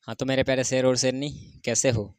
हाँ तो मेरे प्यारे शेर और शेरनी, कैसे हो?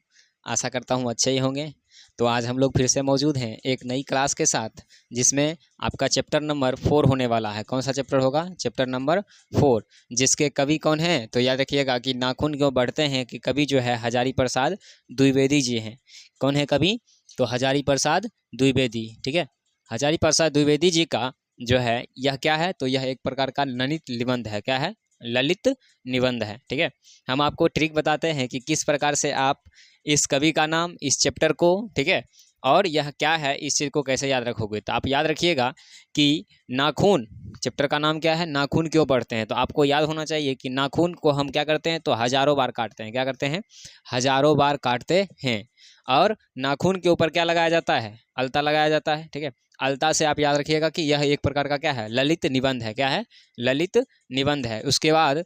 आशा करता हूँ अच्छे ही होंगे। तो आज हम लोग फिर से मौजूद हैं एक नई क्लास के साथ, जिसमें आपका चैप्टर नंबर 4 होने वाला है। कौन सा चैप्टर होगा? चैप्टर नंबर 4, जिसके कवि कौन हैं? तो याद रखिएगा कि नाखून क्यों बढ़ते हैं कि कवि जो है हजारी प्रसाद द्विवेदी जी हैं। कौन है कवि? तो हजारी प्रसाद द्विवेदी। ठीक है, हजारी प्रसाद द्विवेदी जी का जो है यह क्या है? तो यह एक प्रकार का ललित निबंध है। क्या है? ललित निबंध है। ठीक है, हम आपको ट्रिक बताते हैं कि किस प्रकार से आप इस कवि का नाम, इस चैप्टर को, ठीक है, और यह क्या है, इस चीज़ को कैसे याद रखोगे। तो आप याद रखिएगा कि नाखून, चैप्टर का नाम क्या है? नाखून क्यों बढ़ते हैं। तो आपको याद होना चाहिए कि नाखून को हम क्या करते हैं? तो हजारों बार काटते हैं। क्या करते हैं? हजारों बार काटते हैं। और नाखून के ऊपर क्या लगाया जाता है? अलता लगाया जाता है। ठीक है, अलता से आप याद रखिएगा कि यह एक प्रकार का क्या है? ललित निबंध है। क्या है? ललित निबंध है। उसके बाद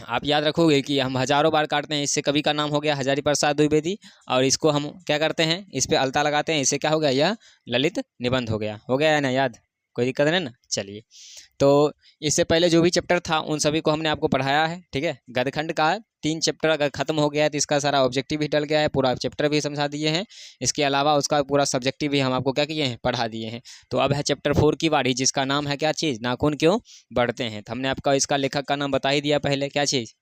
आप याद रखोगे कि हम हजारों बार काटते हैं, इससे कवि का नाम हो गया हजारी प्रसाद द्विवेदी। और इसको हम क्या करते हैं? इस पे अलता लगाते हैं, इससे क्या हो गया? यह ललित निबंध हो गया है ना याद? कोई दिक्कत नहीं ना? चलिए, तो इससे पहले जो भी चैप्टर था उन सभी को हमने आपको पढ़ाया है। ठीक है, गदखंड का 3 चैप्टर अगर खत्म हो गया है तो इसका सारा ऑब्जेक्टिव भी टल गया है, पूरा चैप्टर भी समझा दिए हैं। इसके अलावा उसका पूरा सब्जेक्टिव भी हम आपको क्या किए हैं? पढ़ा दिए हैं। तो अब है चैप्टर 4 की बारी, जिसका नाम है क्या चीज़? नाखून क्यों बढ़ते हैं। तो हमने आपका इसका लेखक का नाम बता ही दिया पहले, क्या चीज़?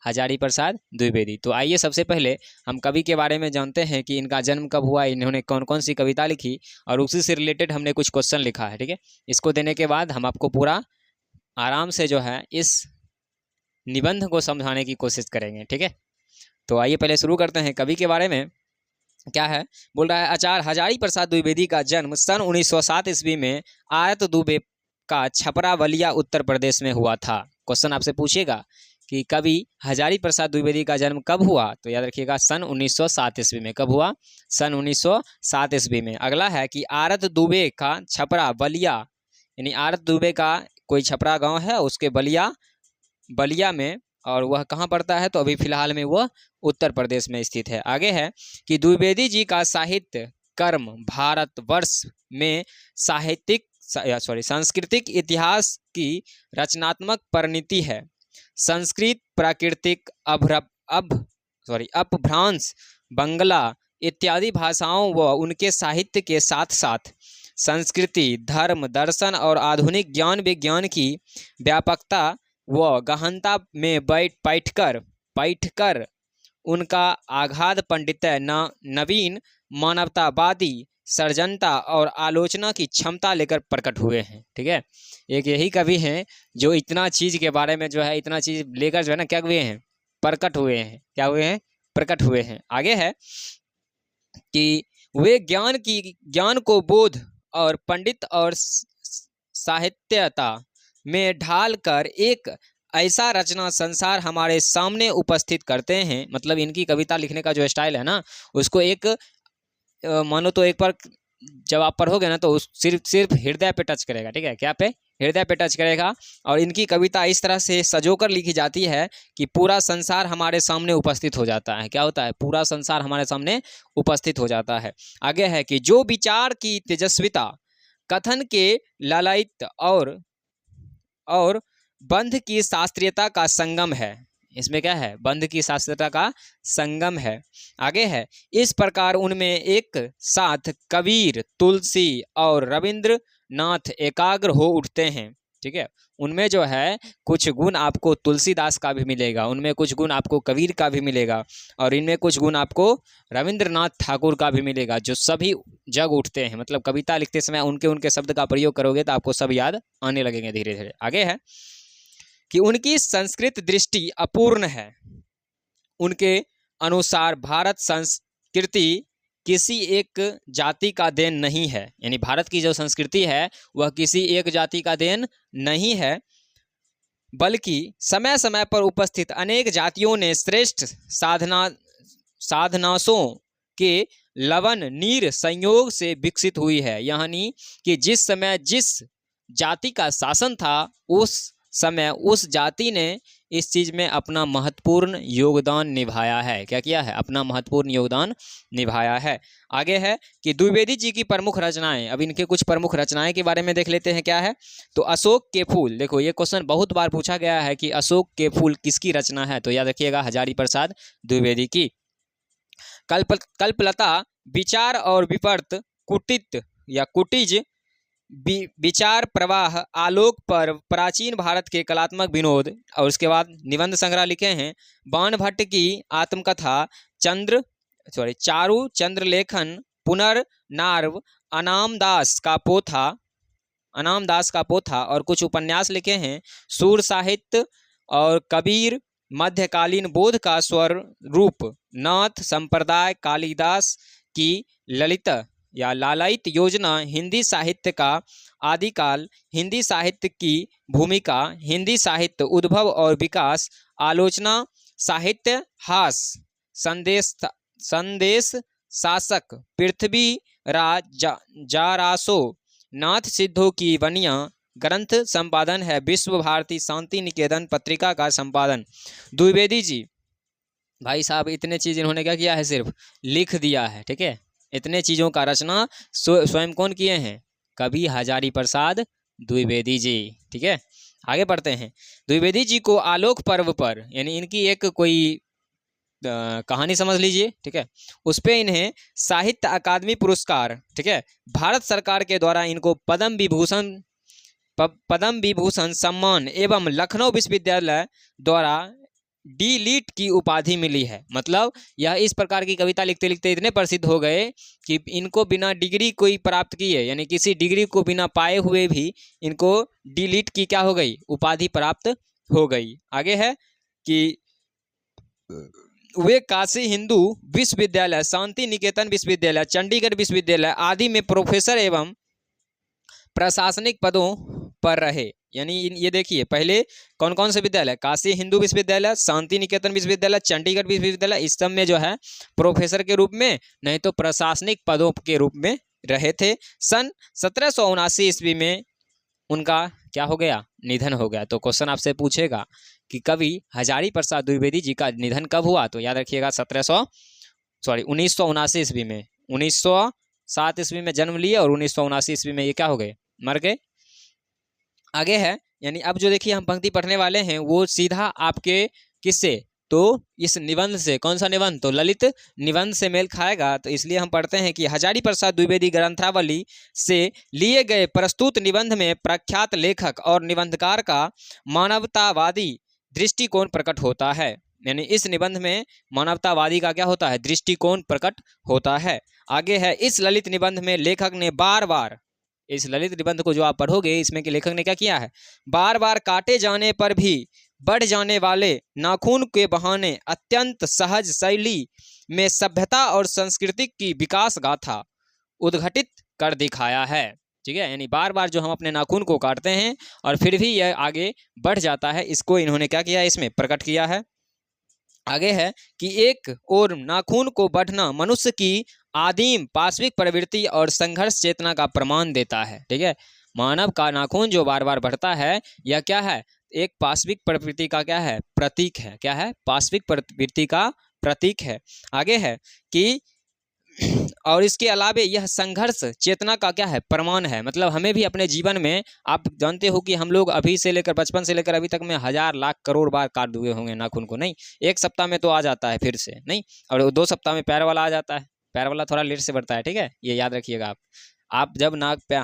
हजारी प्रसाद द्विवेदी। तो आइए सबसे पहले हम कवि के बारे में जानते हैं कि इनका जन्म कब हुआ, इन्होंने कौन कौन सी कविता लिखी, और उसी से रिलेटेड हमने कुछ क्वेश्चन लिखा है। ठीक है, इसको देने के बाद हम आपको पूरा आराम से जो है इस निबंध को समझाने की कोशिश करेंगे। ठीक है, तो आइए पहले शुरू करते हैं कवि के बारे में। क्या है? बोल रहा है, आचार्य हजारी प्रसाद द्विवेदी का जन्म सन 1907 ईस्वी में आयत दुबे का छपरा बलिया उत्तर प्रदेश में हुआ था। क्वेश्चन आपसे पूछेगा कि कवि हजारी प्रसाद द्विवेदी का जन्म कब हुआ, तो याद रखिएगा सन 1907 ईस्वी में। कब हुआ? सन 1907 ईस्वी में। अगला है कि आरत दुबे का छपरा बलिया, यानी आरत दुबे का कोई छपरा गांव है, उसके बलिया में, और वह कहाँ पड़ता है? तो अभी फिलहाल में वह उत्तर प्रदेश में स्थित है। आगे है कि द्विवेदी जी का साहित्य कर्म भारतवर्ष में सांस्कृतिक इतिहास की रचनात्मक परिणति है। संस्कृत, प्राकृतिक, अपभ्रंश, बंगला इत्यादि भाषाओं व उनके साहित्य के साथ साथ संस्कृति, धर्म, दर्शन और आधुनिक ज्ञान विज्ञान की व्यापकता व गहनता में बैठकर उनका आगाध पंडित्य, नवीन मानवतावादी सर्जनता और आलोचना की क्षमता लेकर प्रकट हुए हैं। ठीक है, एक यही कवि हैं जो इतना चीज़ के बारे में जो है, इतना चीज़ लेकर जो है ना, क्या हुए हैं? प्रकट हुए हैं। क्या हुए हैं? प्रकट हुए हैं। आगे है कि वे ज्ञान को बोध और पंडित और साहित्यता में ढालकर एक ऐसा रचना संसार हमारे सामने उपस्थित करते हैं। मतलब इनकी कविता लिखने का जो स्टाइल है ना, उसको एक मानो तो एक बार जब आप पढ़ोगे ना, तो उस सिर्फ हृदय पे टच करेगा। ठीक है, क्या पे? हृदय पे टच करेगा। और इनकी कविता इस तरह से सजोकर लिखी जाती है कि पूरा संसार हमारे सामने उपस्थित हो जाता है। क्या होता है? पूरा संसार हमारे सामने उपस्थित हो जाता है। आगे है कि जो विचार की तेजस्विता, कथन के ललायित और बंध की शास्त्रीयता का संगम है। इसमें क्या है? बंध की शास्त्रीयता का संगम है। आगे है, इस प्रकार उनमें एक साथ कबीर, तुलसी और रविंद्रनाथ एकाग्र हो उठते हैं। ठीक है, उनमें जो है कुछ गुण आपको तुलसीदास का भी मिलेगा, उनमें कुछ गुण आपको कबीर का भी मिलेगा, और इनमें कुछ गुण आपको रविंद्रनाथ ठाकुर का भी मिलेगा, जो सभी जग उठते हैं। मतलब कविता लिखते समय उनके शब्द का प्रयोग करोगे तो आपको सब याद आने लगेंगे धीरे धीरे। आगे है कि उनकी संस्कृत दृष्टि अपूर्ण है। उनके अनुसार भारत संस्कृति किसी एक जाति का देन नहीं है। यानी भारत की जो संस्कृति है वह किसी एक जाति का देन नहीं है, बल्कि समय समय पर उपस्थित अनेक जातियों ने श्रेष्ठ साधनासों के लवन नीर संयोग से विकसित हुई है। यानी कि जिस समय जिस जाति का शासन था, उस समय उस जाति ने इस चीज़ में अपना महत्वपूर्ण योगदान निभाया है। क्या किया है? अपना महत्वपूर्ण योगदान निभाया है। आगे है कि द्विवेदी जी की प्रमुख रचनाएं। अब इनके कुछ प्रमुख रचनाएं के बारे में देख लेते हैं। क्या है? तो अशोक के फूल। देखो ये क्वेश्चन बहुत बार पूछा गया है कि अशोक के फूल किसकी रचना है, तो याद रखिएगा हजारी प्रसाद द्विवेदी की। कल्पलता विचार और विपर्त, कुटित या कुटिज विचार प्रवाह, आलोक पर, प्राचीन भारत के कलात्मक विनोद, और उसके बाद निबंध संग्रह लिखे हैं बाणभट्ट की आत्मकथा, चारु चंद्रलेखन, पुनर्नार्व, अनामदास का पोथा और कुछ उपन्यास लिखे हैं, सूर साहित्य और कबीर, मध्यकालीन बोध का स्वर रूप, नाथ संप्रदाय, कालिदास की ललित या लालायित योजना, हिंदी साहित्य का आदिकाल, हिंदी साहित्य की भूमिका, हिंदी साहित्य उद्भव और विकास, आलोचना साहित्य, हास, संदेश शासक, पृथ्वी राज जारासो, नाथ सिद्धों की बनिया, ग्रंथ संपादन है विश्व भारती शांति निकेतन पत्रिका का संपादन। द्विवेदी जी भाई साहब इतने चीज़ इन्होंने क्या किया है? सिर्फ लिख दिया है। ठीक है, इतने चीज़ों का रचना स्वयं कौन किए हैं? कवि हजारी प्रसाद द्विवेदी जी। ठीक है, आगे बढ़ते हैं। द्विवेदी जी को आलोक पर्व पर, यानी इनकी एक कोई कहानी समझ लीजिए। ठीक है, उस पर इन्हें साहित्य अकादमी पुरस्कार, ठीक है, भारत सरकार के द्वारा इनको पद्म विभूषण सम्मान एवं लखनऊ विश्वविद्यालय द्वारा डी लिट की उपाधि मिली है। मतलब यह इस प्रकार की कविता लिखते लिखते इतने प्रसिद्ध हो गए कि इनको बिना डिग्री कोई प्राप्त किए, यानी किसी डिग्री को बिना पाए हुए भी इनको डी लिट की क्या हो गई? उपाधि प्राप्त हो गई। आगे है कि वे काशी हिंदू विश्वविद्यालय, शांति निकेतन विश्वविद्यालय, चंडीगढ़ विश्वविद्यालय आदि में प्रोफेसर एवं प्रशासनिक पदों पर रहे। यानी ये देखिए पहले कौन कौन से विद्यालय? काशी हिंदू विश्वविद्यालय, शांति निकेतन विश्वविद्यालय, चंडीगढ़ विश्वविद्यालय, इस सब में जो है प्रोफेसर के रूप में, नहीं तो प्रशासनिक पदों के रूप में रहे थे। सन 1779 ईस्वी में उनका क्या हो गया? निधन हो गया। तो क्वेश्चन आपसे पूछेगा कि कवि हजारी प्रसाद द्विवेदी जी का निधन कब हुआ? तो याद रखिएगा 1979 ईस्वी में। 1907 ईस्वी में जन्म लिए और 1979 ईस्वी में ये क्या हो गए? मर गए। आगे है, यानी अब जो देखिए हम पंक्ति पढ़ने वाले हैं वो सीधा आपके किससे? तो इस निबंध से। कौन सा निबंध? तो ललित निबंध से मेल खाएगा। तो इसलिए हम पढ़ते हैं कि हजारी प्रसाद द्विवेदी ग्रंथावली से लिए गए प्रस्तुत निबंध में प्रख्यात लेखक और निबंधकार का मानवतावादी दृष्टिकोण प्रकट होता है। यानी इस निबंध में मानवतावादी का क्या होता है? दृष्टिकोण प्रकट होता है। आगे है, इस ललित निबंध में लेखक ने बार बार, इस ललित निबंध को जो आप पढ़ोगे इसमें कि लेखक ने क्या किया है? बार बार काटे जाने पर भी बढ़ जाने वाले नाखून के बहाने अत्यंत सहज शैली में सभ्यता और संस्कृति की विकास गाथा उद्घटित कर दिखाया है। ठीक है, यानी बार बार जो हम अपने नाखून को काटते हैं और फिर भी यह आगे बढ़ जाता है, इसको इन्होंने क्या किया? इसमें प्रकट किया है। आगे है कि एक और नाखून को बढ़ना मनुष्य की आदिम पाश्विक प्रवृत्ति और संघर्ष चेतना का प्रमाण देता है। ठीक है, मानव का नाखून जो बार बार बढ़ता है यह क्या है? एक पाश्विक प्रवृत्ति का क्या है? प्रतीक है। क्या है? पाश्विक प्रवृत्ति का प्रतीक है। आगे है कि और इसके अलावे यह संघर्ष चेतना का क्या है? प्रमाण है। मतलब हमें भी अपने जीवन में, आप जानते हो कि हम लोग अभी से लेकर बचपन से लेकर अभी तक में हजार लाख करोड़ बार काट दिए होंगे नाखून को। नहीं, एक सप्ताह में तो आ जाता है फिर से, नहीं, और 2 सप्ताह में पैर वाला आ जाता है। पैर वाला थोड़ा लेट से बढ़ता है। ठीक है, ये याद रखिएगा आप जब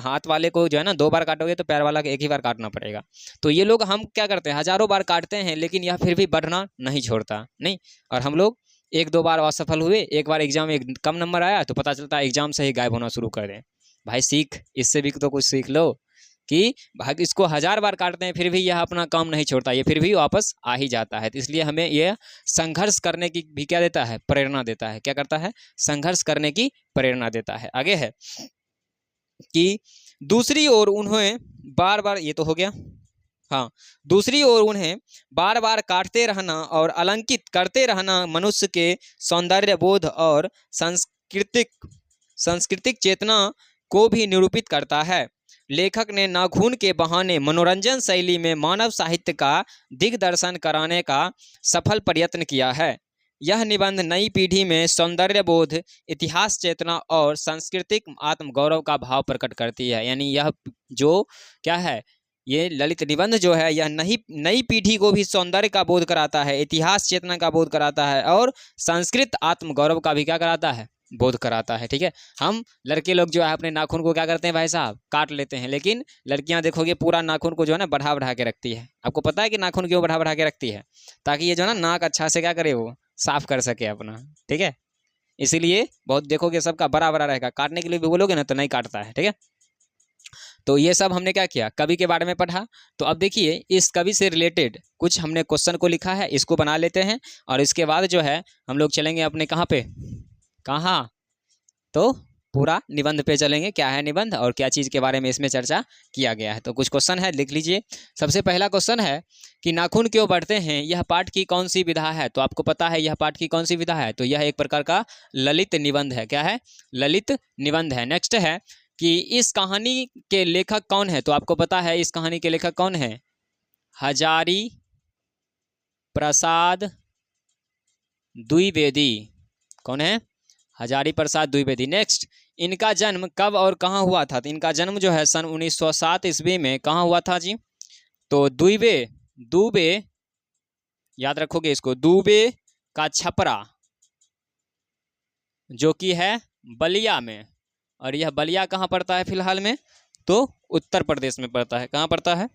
हाथ वाले को जो है ना 2 बार काटोगे तो पैर वाला को 1 ही बार काटना पड़ेगा। तो ये लोग हम क्या करते हैं? हजारों बार काटते हैं लेकिन यह फिर भी बढ़ना नहीं छोड़ता। नहीं, और हम लोग 1-2 बार असफल हुए, एक बार एग्जाम में कम नंबर आया तो पता चलता है एग्जाम से ही गायब होना शुरू कर दें। भाई सीख, इससे भी तो कुछ सीख लो कि भाई इसको 1000 बार काटते हैं फिर भी यह अपना काम नहीं छोड़ता, ये फिर भी वापस आ ही जाता है। तो इसलिए हमें यह संघर्ष करने की भी क्या देता है? प्रेरणा देता है। क्या करता है? संघर्ष करने की प्रेरणा देता है। आगे है कि दूसरी ओर उन्हें बार बार, ये तो हो गया, हाँ, दूसरी ओर उन्हें बार बार काटते रहना और अलंकित करते रहना मनुष्य के सौंदर्य बोध और सांस्कृतिक चेतना को भी निरूपित करता है। लेखक ने नाखून के बहाने मनोरंजन शैली में मानव साहित्य का दिग्दर्शन कराने का सफल प्रयत्न किया है। यह निबंध नई पीढ़ी में सौंदर्य बोध, इतिहास चेतना और सांस्कृतिक आत्मगौरव का भाव प्रकट करती है। यानी यह जो क्या है, ये ललित निबंध जो है यह नई पीढ़ी को भी सौंदर्य का बोध कराता है, इतिहास चेतना का बोध कराता है और संस्कृत आत्मगौरव का भी क्या कराता है, बोध कराता है। ठीक है, हम लड़के लोग जो है अपने नाखून को क्या करते हैं भाई साहब, काट लेते हैं, लेकिन लड़कियां देखोगे पूरा नाखून को जो है ना बढ़ा बढ़ा के रखती है। आपको पता है कि नाखून क्यों बढ़ा बढ़ा के रखती है? ताकि ये जो है ना नाक अच्छा से क्या करे, वो साफ कर सके अपना। ठीक है, इसीलिए बहुत देखोगे सबका बड़ा बड़ा रहेगा, काटने के लिए भी बोलोगे ना तो नहीं काटता है। ठीक है, तो ये सब हमने क्या किया, कवि के बारे में पढ़ा। तो अब देखिए इस कवि से रिलेटेड कुछ हमने क्वेश्चन को लिखा है, इसको बना लेते हैं और इसके बाद जो है हम लोग चलेंगे अपने कहाँ पे, कहाँ, तो पूरा निबंध पे चलेंगे, क्या है निबंध और क्या चीज़ के बारे में इसमें चर्चा किया गया है। तो कुछ क्वेश्चन है, लिख लीजिए। सबसे पहला क्वेश्चन है कि नाखून क्यों बढ़ते हैं, यह पाठ की कौन सी विधा है? तो आपको पता है यह पाठ की कौन सी विधा है, तो यह एक प्रकार का ललित निबंध है। क्या है, ललित निबंध है। नेक्स्ट है कि इस कहानी के लेखक कौन है? तो आपको पता है इस कहानी के लेखक कौन है, हजारी प्रसाद द्विवेदी। कौन है, हजारी प्रसाद द्विवेदी। नेक्स्ट, इनका जन्म कब और कहाँ हुआ था? तो इनका जन्म जो है सन 1907 ईस्वी में कहाँ हुआ था जी? तो दुबे याद रखोगे इसको, दुबे का छपरा जो कि है बलिया में, और यह बलिया कहाँ पड़ता है फिलहाल में? तो उत्तर प्रदेश में पड़ता है। कहाँ पड़ता है?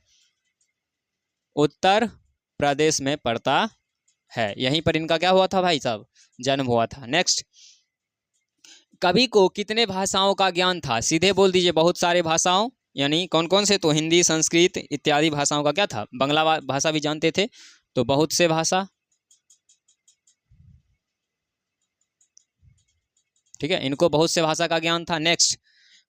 उत्तर प्रदेश में पड़ता है। यहीं पर इनका क्या हुआ था भाई साहब, जन्म हुआ था। नेक्स्ट, कवि को कितने भाषाओं का ज्ञान था? सीधे बोल दीजिए, बहुत सारे भाषाओं। यानी कौन कौन से? तो हिंदी, संस्कृत इत्यादि भाषाओं का क्या था, बांग्ला भाषा भी जानते थे, तो बहुत से भाषा। ठीक है, इनको बहुत से भाषा का ज्ञान था। नेक्स्ट,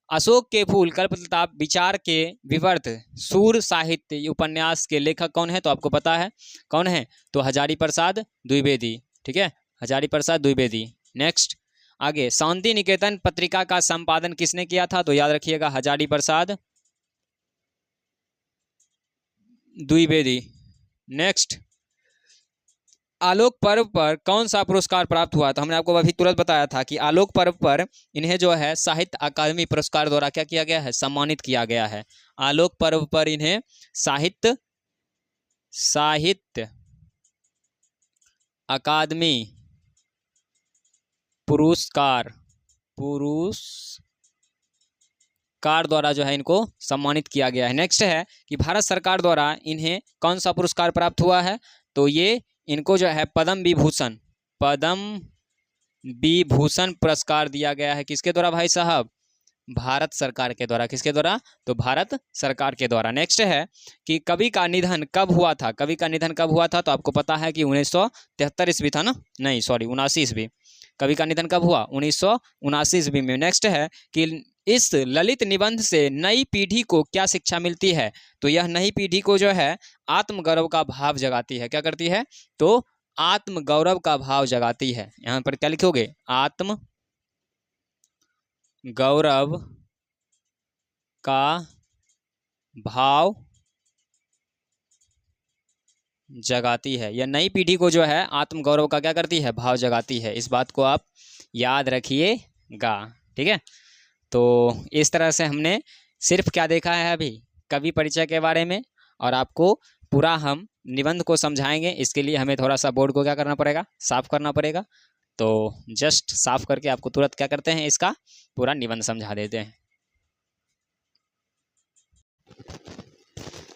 अशोक के फूल, कल्पलता, विचार के विवर्त, सूर साहित्य उपन्यास के लेखक कौन है? तो आपको पता है कौन है, तो हजारी प्रसाद द्विवेदी। ठीक है, हजारी प्रसाद द्विवेदी। नेक्स्ट आगे, शांति निकेतन पत्रिका का संपादन किसने किया था? तो याद रखिएगा हजारी प्रसाद द्विवेदी। नेक्स्ट, आलोक पर्व पर कौन सा पुरस्कार प्राप्त हुआ? तो हमने आपको अभी तुरंत बताया था कि आलोक पर्व पर इन्हें जो है साहित्य अकादमी पुरस्कार द्वारा क्या किया गया है, सम्मानित किया गया है। आलोक पर्व पर इन्हें साहित्य अकादमी पुरस्कार द्वारा जो है इनको सम्मानित किया गया है। नेक्स्ट है कि भारत सरकार द्वारा इन्हें कौन सा पुरस्कार प्राप्त हुआ है? तो ये इनको जो है पद्म विभूषण पुरस्कार दिया गया है। किसके द्वारा भाई साहब? भारत सरकार के द्वारा। किसके द्वारा? तो भारत सरकार के द्वारा। नेक्स्ट है कि कवि का निधन कब हुआ था? कवि का निधन कब हुआ था? तो आपको पता है कि 1973 ईस्वी था ना, नहीं सॉरी 79 ईस्वी। कवि का निधन कब हुआ? 1979 ईस्वी में। नेक्स्ट है कि इस ललित निबंध से नई पीढ़ी को क्या शिक्षा मिलती है? तो यह नई पीढ़ी को जो है आत्मगौरव का भाव जगाती है। क्या करती है? तो आत्मगौरव का भाव जगाती है। यहाँ पर क्या लिखोगे? आत्म गौरव का भाव जगाती है। यह नई पीढ़ी को जो है आत्मगौरव का क्या करती है? भाव जगाती है। इस बात को आप याद रखिएगा। ठीक है, तो इस तरह से हमने सिर्फ क्या देखा है अभी, कवि परिचय के बारे में, और आपको पूरा हम निबंध को समझाएंगे। इसके लिए हमें थोड़ा सा बोर्ड को क्या करना पड़ेगा, साफ करना पड़ेगा। तो जस्ट साफ करके आपको तुरंत क्या करते हैं, इसका पूरा निबंध समझा देते हैं।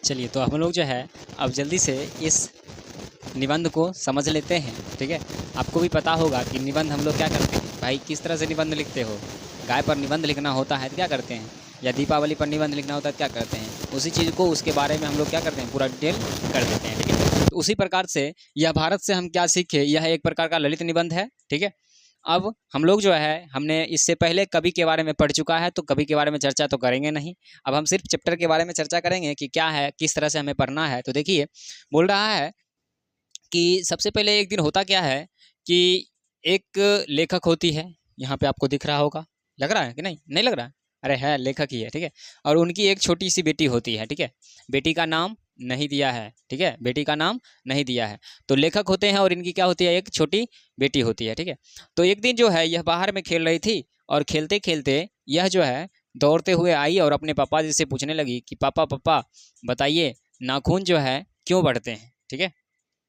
चलिए, तो हम लोग जो है अब जल्दी से इस निबंध को समझ लेते हैं। ठीक है, आपको भी पता होगा कि निबंध हम लोग क्या करते हैं भाई, किस तरह से निबंध लिखते हो। गाय पर निबंध लिखना होता है तो क्या करते हैं, या दीपावली पर निबंध लिखना होता है तो क्या करते हैं, उसी चीज़ को उसके बारे में हम लोग क्या करते हैं, पूरा डिटेल कर देते हैं। ठीक है, तो उसी प्रकार से यह भारत से हम क्या सीखे, यह एक प्रकार का ललित निबंध है। ठीक है, अब हम लोग जो है हमने इससे पहले कवि के बारे में पढ़ चुका है, तो कवि के बारे में चर्चा तो करेंगे नहीं। अब हम सिर्फ चैप्टर के बारे में चर्चा करेंगे कि क्या है, किस तरह से हमें पढ़ना है। तो देखिए, बोल रहा है कि सबसे पहले एक दिन होता क्या है कि एक लेखक होती है, यहाँ पे आपको दिख रहा होगा, लग रहा है कि नहीं, नहीं लग रहा है? अरे है, लेखक ही है, ठीक है। और उनकी एक छोटी सी बेटी होती है, ठीक है। बेटी का नाम नहीं दिया है, ठीक है, बेटी का नाम नहीं दिया है। तो लेखक होते हैं और इनकी क्या होती है, एक छोटी बेटी होती है, ठीक है। तो एक दिन जो है यह बाहर में खेल रही थी और खेलते खेलते यह जो है दौड़ते हुए आई और अपने पापा जी से पूछने लगी कि पापा पापा बताइए नाखून जो है क्यों बढ़ते हैं, ठीक है।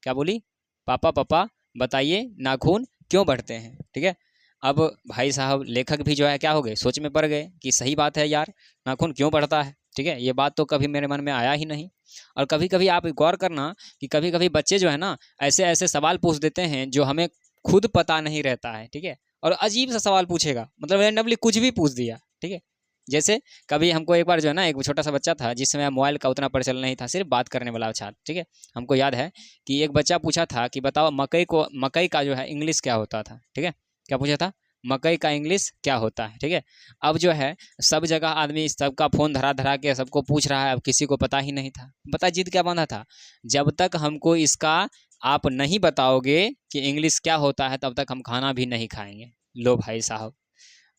क्या बोली, पापा पापा बताइए नाखून क्यों बढ़ते हैं, ठीक है। अब भाई साहब लेखक भी जो है क्या हो गए, सोच में पड़ गए कि सही बात है यार, नाखून क्यों बढ़ता है, ठीक है। ये बात तो कभी मेरे मन में आया ही नहीं। और कभी कभी आप गौर करना कि कभी कभी बच्चे जो है ना ऐसे ऐसे सवाल पूछ देते हैं जो हमें खुद पता नहीं रहता है, ठीक है। और अजीब सा सवाल पूछेगा, मतलब रैंडमली कुछ भी पूछ दिया, ठीक है। जैसे कभी हमको एक बार जो है ना, एक छोटा सा बच्चा था जिस समय मोबाइल का उतना प्रचलन नहीं था, सिर्फ बात करने वाला छात्र, ठीक है। हमको याद है कि एक बच्चा पूछा था कि बताओ मकई का जो है इंग्लिश क्या होता था, ठीक है। क्या पूछा था, मकई का इंग्लिश क्या होता है, ठीक है। अब जो है सब जगह आदमी सबका फोन धरा धरा के सबको पूछ रहा है, अब किसी को पता ही नहीं था। पता जिद क्या बांधा था, जब तक हमको इसका आप नहीं बताओगे कि इंग्लिश क्या होता है तब तक हम खाना भी नहीं खाएंगे। लो भाई साहब,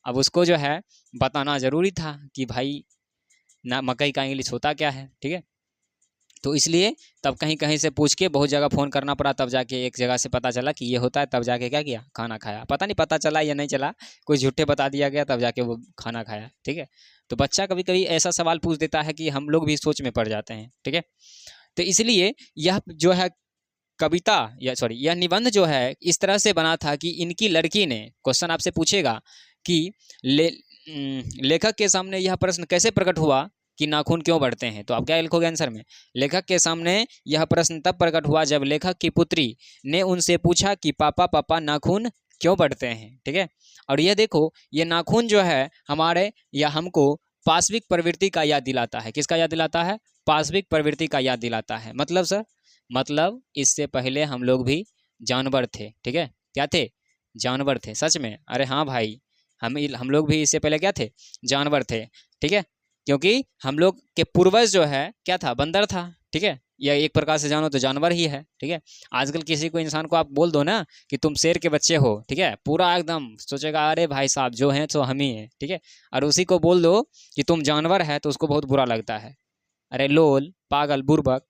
अब उसको जो है बताना ज़रूरी था कि भाई ना मकई का इंग्लिश होता क्या है, ठीक है। तो इसलिए तब कहीं कहीं से पूछ के बहुत जगह फ़ोन करना पड़ा, तब जाके एक जगह से पता चला कि ये होता है, तब जाके क्या किया, खाना खाया। पता नहीं पता चला या नहीं चला, कोई झूठे बता दिया गया, तब जाके वो खाना खाया, ठीक है। तो बच्चा कभी कभी ऐसा सवाल पूछ देता है कि हम लोग भी सोच में पड़ जाते हैं, ठीक है। तो इसलिए यह जो है कविता या सॉरी यह निबंध जो है इस तरह से बना था कि इनकी लड़की ने, क्वेश्चन आपसे पूछेगा कि लेखक के सामने यह प्रश्न कैसे प्रकट हुआ कि नाखून क्यों बढ़ते हैं, तो आप क्या लिखोगे आंसर में, लेखक के सामने यह प्रश्न तब प्रकट हुआ जब लेखक की पुत्री ने उनसे पूछा कि पापा पापा नाखून क्यों बढ़ते हैं, ठीक है। और यह देखो, ये नाखून जो है हमारे या हमको पाशविक प्रवृत्ति का याद दिलाता है। किसका याद दिलाता है, पाशविक प्रवृत्ति का याद दिलाता है। मतलब सर, मतलब इससे पहले हम लोग भी जानवर थे, ठीक है। क्या थे, जानवर थे, सच में। अरे हाँ भाई, हम लोग भी इससे पहले क्या थे, जानवर थे, ठीक है। क्योंकि हम लोग के पूर्वज जो है क्या था, बंदर था, ठीक है। या एक प्रकार से जानो तो जानवर ही है, ठीक है। आजकल किसी को इंसान को आप बोल दो ना कि तुम शेर के बच्चे हो, ठीक है, पूरा एकदम सोचेगा अरे भाई साहब जो हैं तो हम ही हैं, ठीक है। और उसी को बोल दो कि तुम जानवर है तो उसको बहुत बुरा लगता है। अरे लोल, पागल, बुर्बक,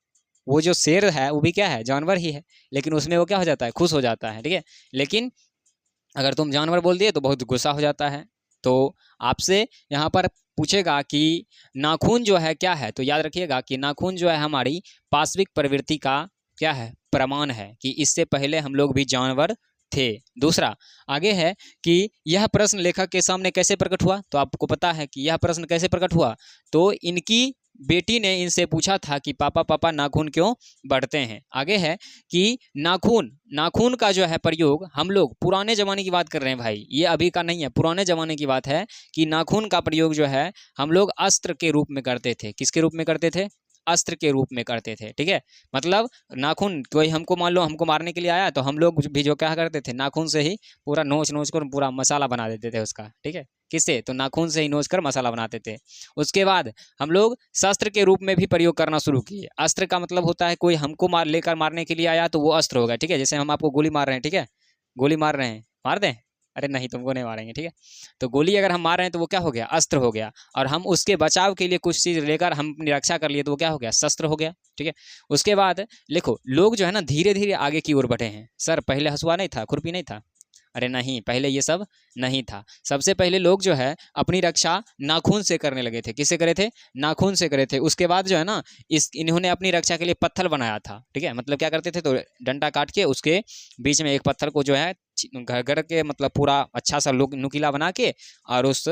वो जो शेर है वो भी क्या है, जानवर ही है, लेकिन उसमें वो क्या हो जाता है, खुश हो जाता है, ठीक है। लेकिन अगर तुम जानवर बोल दिए तो बहुत गुस्सा हो जाता है। तो आपसे यहाँ पर पूछेगा कि नाखून जो है क्या है, तो याद रखिएगा कि नाखून जो है हमारी पाशविक प्रवृत्ति का क्या है, प्रमाण है कि इससे पहले हम लोग भी जानवर थे। दूसरा आगे है कि यह प्रश्न लेखक के सामने कैसे प्रकट हुआ, तो आपको पता है कि यह प्रश्न कैसे प्रकट हुआ, तो इनकी बेटी ने इनसे पूछा था कि पापा पापा नाखून क्यों बढ़ते हैं। आगे है कि नाखून, नाखून का जो है प्रयोग हम लोग पुराने ज़माने की बात कर रहे हैं भाई, ये अभी का नहीं है, पुराने ज़माने की बात है कि नाखून का प्रयोग जो है हम लोग अस्त्र के रूप में करते थे। किसके रूप में करते थे, अस्त्र के रूप में करते थे, ठीक है। मतलब नाखून, कोई हमको मान लो हमको मारने के लिए आया तो हम लोग भी जो क्या करते थे, नाखून से ही पूरा नोच नोच कर पूरा मसाला बना देते थे उसका, ठीक है। किससे, तो नाखून से ही नोच कर मसाला बनाते थे। उसके बाद हम लोग शस्त्र के रूप में भी प्रयोग करना शुरू किए। अस्त्र का मतलब होता है कोई हमको लेकर मारने के लिए आया तो वो अस्त्र होगा, ठीक है। जैसे हम आपको गोली मार रहे हैं, ठीक है, गोली मार रहे हैं, मार दें, अरे नहीं तुमको नहीं मारेंगे, ठीक है। तो गोली अगर हम मार रहे हैं तो वो क्या हो गया, अस्त्र हो गया। और हम उसके बचाव के लिए कुछ चीज़ लेकर हम अपनी रक्षा कर लिए तो वो क्या हो गया, शस्त्र हो गया, ठीक है। उसके बाद लिखो, लोग जो है ना धीरे धीरे आगे की ओर बढ़े हैं। सर पहले हसुआ नहीं था, खुरपी नहीं था, अरे नहीं, पहले ये सब नहीं था। सबसे पहले लोग जो है अपनी रक्षा नाखून से करने लगे थे। किससे करे थे, नाखून से करे थे। उसके बाद जो है ना इन्होंने अपनी रक्षा के लिए पत्थर बनाया था, ठीक है। मतलब क्या करते थे, तो डंडा काट के उसके बीच में एक पत्थर को जो है घर के मतलब पूरा अच्छा सा नुकीला बना के और उस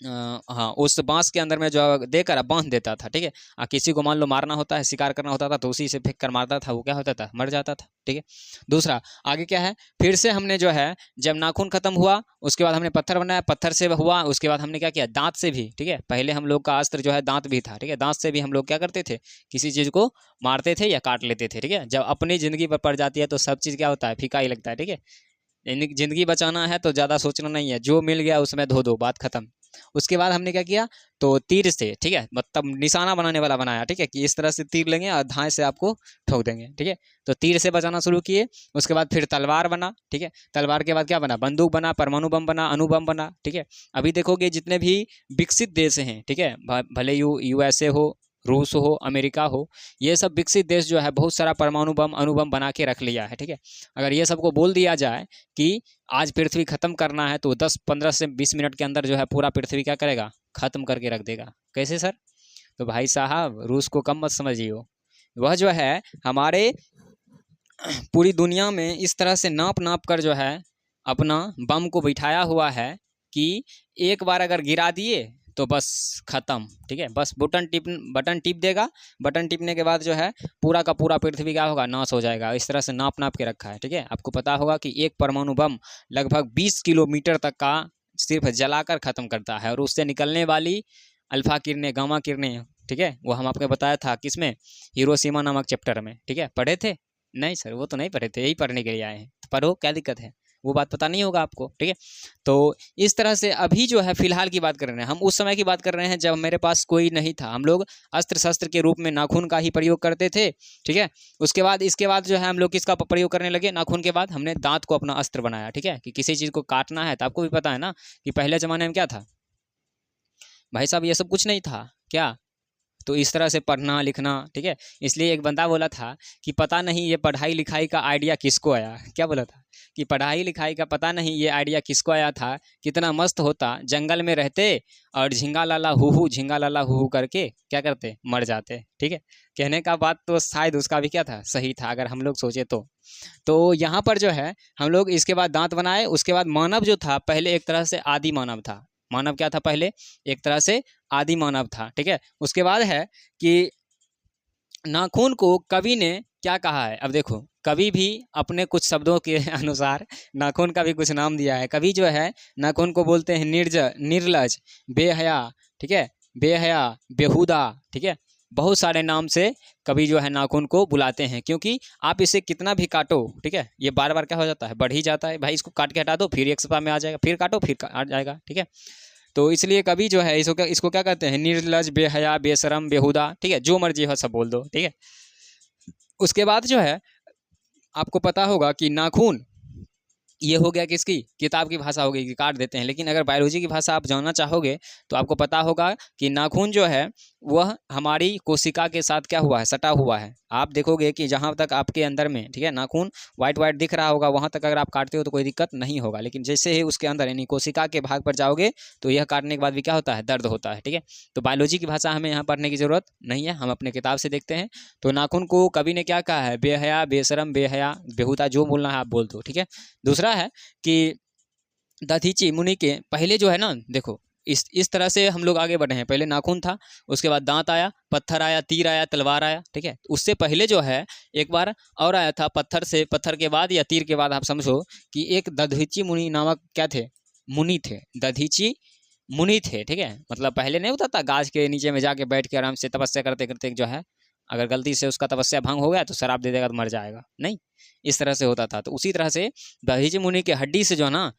हाँ उस बांस के अंदर में जो देकर बांध देता था, ठीक है। किसी को मान लो मारना होता है, शिकार करना होता था तो उसी से फेंक कर मारता था, वो क्या होता था, मर जाता था, ठीक है। दूसरा आगे क्या है, फिर से हमने जो है जब नाखून खत्म हुआ उसके बाद हमने पत्थर बनाया, पत्थर से हुआ, उसके बाद हमने क्या किया, दांत से भी, ठीक है। पहले हम लोग का अस्त्र जो है दांत भी था, ठीक है। दांत से भी हम लोग क्या करते थे, किसी चीज़ को मारते थे या काट लेते थे, ठीक है। जब अपनी ज़िंदगी पर पड़ जाती है तो सब चीज़ क्या होता है, फीका ही लगता है, ठीक है। ज़िंदगी बचाना है तो ज़्यादा सोचना नहीं है, जो मिल गया उसमें धो दो, बात खत्म। उसके बाद हमने क्या किया, तो तीर से, ठीक है, मतलब निशाना बनाने वाला बनाया, ठीक है, कि इस तरह से तीर लेंगे और धाए से आपको ठोक देंगे, ठीक है। तो तीर से बचाना शुरू किए। उसके बाद फिर तलवार बना, ठीक है। तलवार के बाद क्या बना, बंदूक बना, परमाणु बम बना, अणु बम बना, ठीक है। अभी देखोगे जितने भी विकसित देश हैं, ठीक है, भले यूएसए हो, रूस हो, अमेरिका हो, ये सब विकसित देश जो है बहुत सारा परमाणु बम, अणु बम बना के रख लिया है, ठीक है। अगर ये सबको बोल दिया जाए कि आज पृथ्वी खत्म करना है, तो 10-15 से 20 मिनट के अंदर जो है पूरा पृथ्वी क्या करेगा, खत्म करके रख देगा। कैसे सर? तो भाई साहब रूस को कम मत समझिए, वह जो है हमारे पूरी दुनिया में इस तरह से नाप नाप कर जो है अपना बम को बिठाया हुआ है कि एक बार अगर गिरा दिए तो बस खत्म, ठीक है। बस बटन टिप देगा, बटन टिपने के बाद जो है पूरा का पूरा पृथ्वी क्या होगा, नाश हो जाएगा। इस तरह से नाप नाप के रखा है, ठीक है। आपको पता होगा कि एक परमाणु बम लगभग 20 किलोमीटर तक का सिर्फ जलाकर खत्म करता है, और उससे निकलने वाली अल्फा किरणें, गामा किरणें, ठीक है, वो हम आपको बताया था किसमें, हिरोशिमा नामक चैप्टर में, ठीक है। पढ़े थे? नहीं सर, वो तो नहीं पढ़े थे, यही पढ़ने के लिए आए हैं। तो पढ़ो, क्या दिक्कत है, वो बात पता नहीं होगा आपको, ठीक है। तो इस तरह से अभी जो है फिलहाल की बात कर रहे हैं हम, उस समय की बात कर रहे हैं जब मेरे पास कोई नहीं था। हम लोग अस्त्र शस्त्र के रूप में नाखून का ही प्रयोग करते थे, ठीक है। उसके बाद इसके बाद जो है हम लोग किसका प्रयोग करने लगे, नाखून के बाद हमने दांत को अपना अस्त्र बनाया, ठीक है, कि किसी चीज़ को काटना है। तो आपको भी पता है ना कि पहले ज़माने में क्या था भाई साहब, ये सब कुछ नहीं था क्या। तो इस तरह से पढ़ना लिखना, ठीक है। इसलिए एक बंदा बोला था कि पता नहीं ये पढ़ाई लिखाई का आइडिया किसको आया, क्या बोला था कि पढ़ाई लिखाई का पता नहीं ये आइडिया किसको आया था, कितना मस्त होता, जंगल में रहते और झिंगा लाला हु करके क्या करते, मर जाते, ठीक है। कहने का बात तो शायद उसका भी क्या था, सही था अगर हम लोग सोचे तो यहाँ पर जो है हम लोग इसके बाद दांत बनाए। उसके बाद मानव जो था पहले एक तरह से आदि मानव था। मानव क्या था पहले, एक तरह से आदि मानव था, ठीक है। उसके बाद है कि नाखून को कवि ने क्या कहा है। अब देखो, कवि भी अपने कुछ शब्दों के अनुसार नाखून का भी कुछ नाम दिया है। कवि जो है नाखून को बोलते हैं निर्लज, बेहया, ठीक है, बेहया, बेहुदा, ठीक है। बहुत सारे नाम से कवि जो है नाखून को बुलाते हैं, क्योंकि आप इसे कितना भी काटो, ठीक है, ये बार बार क्या हो जाता है, बढ़ ही जाता है। भाई इसको काट के हटा दो, फिर एक सप्ताह में आ जाएगा, फिर काटो फिर आ जाएगा, ठीक है। तो इसलिए कवि जो है इसको क्या कहते हैं, निर्लज, बेहया, बेशरम, बेहुदा, ठीक है, जो मर्जी हो सब बोल दो, ठीक है। उसके बाद जो है आपको पता होगा कि नाखून ये हो गया किसकी, किताब की भाषा हो गई कि काट देते हैं। लेकिन अगर बायोलॉजी की भाषा आप जानना चाहोगे तो आपको पता होगा कि नाखून जो है वह हमारी कोशिका के साथ क्या हुआ है, सटा हुआ है। आप देखोगे कि जहाँ तक आपके अंदर में, ठीक है, नाखून वाइट वाइट दिख रहा होगा, वहाँ तक अगर आप काटते हो तो कोई दिक्कत नहीं होगा। लेकिन जैसे ही उसके अंदर यानी कोशिका के भाग पर जाओगे तो यह काटने के बाद भी क्या होता है, दर्द होता है, ठीक है। तो बायोलॉजी की भाषा हमें यहाँ पढ़ने की ज़रूरत नहीं है, हम अपने किताब से देखते हैं। तो नाखून को कवि ने क्या कहा है, बेहया, बेशरम, बेहया, बेहुदा, जो बोलना है आप बोल दो, ठीक है। दूसरा है कि दधीची मुनि के पहले जो है ना, देखो इस तरह से हम लोग आगे बढ़े हैं। पहले नाखून था, उसके बाद दांत आया, पत्थर आया, तीर आया, तलवार आया, ठीक है। उससे पहले जो है एक बार और आया था पत्थर के बाद या तीर के बाद आप समझो कि एक दधीची मुनि नामक क्या थे, मुनि थे, दधीची मुनि थे, ठीक है। मतलब पहले नहीं होता था गाछ के नीचे में जाके बैठ के आराम से तपस्या करते करते जो है अगर गलती से उसका तपस्या भंग हो गया तो शराब दे देगा तो मर जाएगा, नहीं, इस तरह से होता था। तो उसी तरह से दधीची मुनि के हड्डी से जो है ना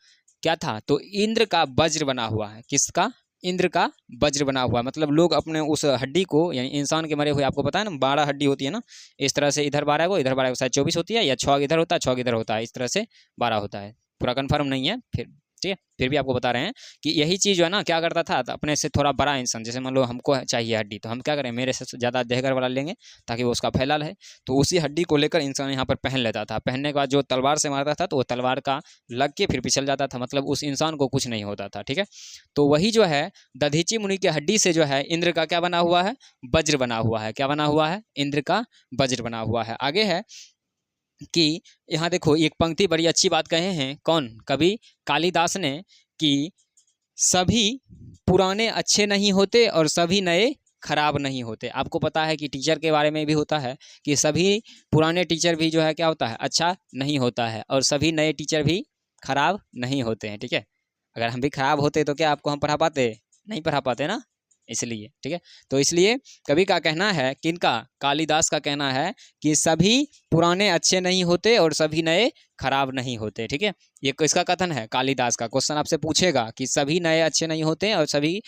क्या था, तो इंद्र का वज्र बना हुआ है। किसका, इंद्र का वज्र बना हुआ है। मतलब लोग अपने उस हड्डी को, यानी इंसान के मरे हुए, आपको पता है ना 12 हड्डी होती है ना, इस तरह से इधर 12 को, इधर 12 को, शायद 24 होती है, या 6 इधर होता है, 6 इधर होता है, इस तरह से 12 होता है। पूरा कन्फर्म नहीं है फिर, ठीक है, फिर भी आपको बता रहे हैं कि यही चीज़ जो है ना क्या करता था, तो अपने से थोड़ा बड़ा इंसान, जैसे मान लो हमको चाहिए हड्डी, तो हम क्या करें, मेरे से ज़्यादा देहगर वाला लेंगे ताकि वो उसका फैला रहे। तो उसी हड्डी को लेकर इंसान यहाँ पर पहन लेता था। पहनने के बाद जो तलवार से मारता था तो वो तलवार का लग के फिर पिछल जाता था, मतलब उस इंसान को कुछ नहीं होता था, ठीक है। तो वही जो है दधीची मुनि के हड्डी से जो है इंद्र का क्या बना हुआ है, वज्र बना हुआ है। क्या बना हुआ है, इंद्र का वज्र बना हुआ है। आगे है कि यहाँ देखो एक पंक्ति बड़ी अच्छी बात कहे हैं, कौन, कवि कालिदास ने, कि सभी पुराने अच्छे नहीं होते और सभी नए खराब नहीं होते। आपको पता है कि टीचर के बारे में भी होता है कि सभी पुराने टीचर भी जो है क्या होता है, अच्छा नहीं होता है, और सभी नए टीचर भी खराब नहीं होते हैं, ठीक है। अगर हम भी खराब होते तो क्या आपको हम पढ़ा पाते, नहीं पढ़ा पाते ना, इसलिए, ठीक है। तो इसलिए कवि का कहना है, किनका, कालिदास का कहना है कि सभी पुराने अच्छे नहीं होते और सभी नए खराब नहीं होते, ठीक है। ये किसका कथन है, कालिदास का। क्वेश्चन आपसे पूछेगा कि सभी नए अच्छे नहीं होते और सभी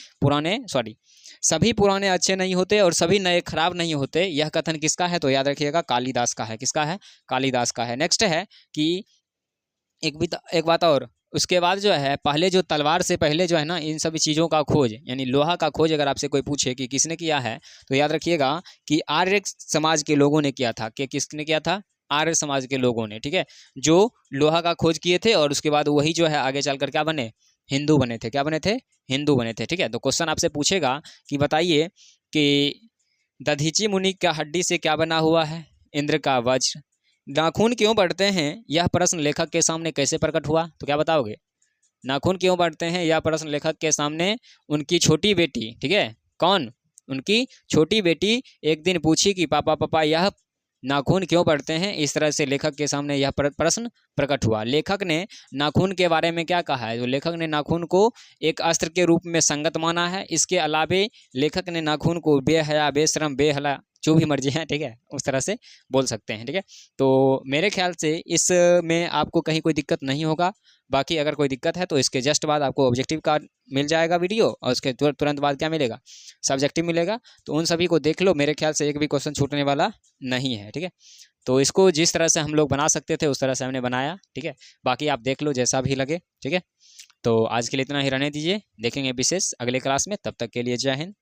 पुराने अच्छे नहीं होते और सभी नए खराब नहीं होते, यह कथन किसका है, तो याद रखिएगा कालिदास का है। किसका है, कालिदास का है। नेक्स्ट है कि एक बात और, उसके बाद जो है पहले जो तलवार से पहले जो है ना इन सभी चीज़ों का खोज, यानी लोहा का खोज अगर आपसे कोई पूछे कि किसने किया है, तो याद रखिएगा कि आर्य समाज के लोगों ने किया था। कि किसने किया था, आर्य समाज के लोगों ने, ठीक है, जो लोहा का खोज किए थे और उसके बाद वही जो है आगे चलकर क्या बने, हिंदू बने थे। क्या बने थे, हिंदू बने थे, ठीक है। तो क्वेश्चन आपसे पूछेगा कि बताइए कि दधीची मुनि का हड्डी से क्या बना हुआ है, इंद्र का वज्र। नाखून क्यों बढ़ते हैं, यह प्रश्न लेखक के सामने कैसे प्रकट हुआ, तो क्या बताओगे। नाखून क्यों बढ़ते हैं, यह प्रश्न लेखक के सामने उनकी छोटी बेटी, ठीक है, कौन, उनकी छोटी बेटी एक दिन पूछी कि पापा पापा यह नाखून क्यों बढ़ते हैं। इस तरह से लेखक के सामने यह प्रश्न प्रकट हुआ। लेखक ने नाखून के बारे में क्या कहा है, तो लेखक ने नाखून को एक अस्त्र के रूप में संगत माना है। इसके अलावे लेखक ने नाखून को बेहया, बेशरम, बेहला, जो भी मर्जी है, ठीक है, उस तरह से बोल सकते हैं, ठीक है। तो मेरे ख्याल से इसमें आपको कहीं कोई दिक्कत नहीं होगा। बाकी अगर कोई दिक्कत है तो इसके जस्ट बाद आपको ऑब्जेक्टिव का मिल जाएगा वीडियो, और उसके तुरंत बाद क्या मिलेगा, सब्जेक्टिव मिलेगा। तो उन सभी को देख लो, मेरे ख्याल से एक भी क्वेश्चन छूटने वाला नहीं है, ठीक है। तो इसको जिस तरह से हम लोग बना सकते थे उस तरह से हमने बनाया, ठीक है। बाकी आप देख लो जैसा भी लगे, ठीक है। तो आज के लिए इतना ही रहने दीजिए, देखेंगे विशेष अगले क्लास में। तब तक के लिए जय हिंद।